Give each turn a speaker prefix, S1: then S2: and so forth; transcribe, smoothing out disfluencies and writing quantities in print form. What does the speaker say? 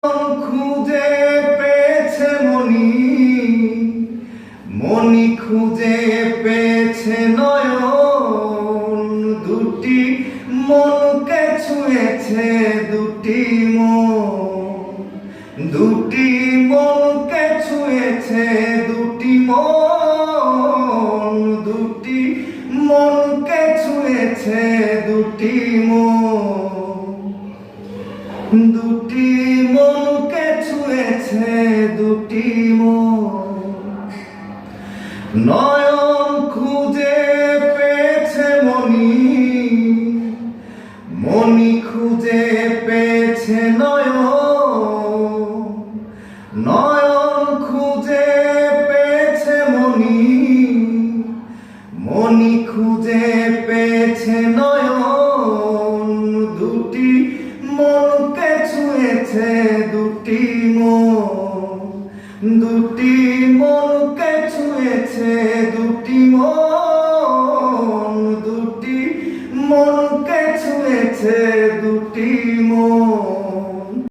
S1: খুঁজে পেয়েছে মনি, মনি খুঁজে পেয়েছে নয়ন, দুটি মনকে ছুঁয়েছে দুটি মন, দুটি মনকে ছুঁয়েছে দুটি মন, দুটি মনকে ছুঁয়েছে দুটি মন, দুটি মনকে ছুঁয়েছে দুটি মন। নয়ন খুঁজে পেয়েছে মনি, মনি খুঁজে পেয়েছে নয়ন, নয়ন খুঁজে পেয়েছে মনি, মনি খুঁজে পেয়েছে নয়ন, দুটি মনকে ছুঁয়েছে দুটি মন, দুটি মনকে ছুঁয়েছে দুটি মন, দুটি মনকে ছুঁয়েছে দুটি মন।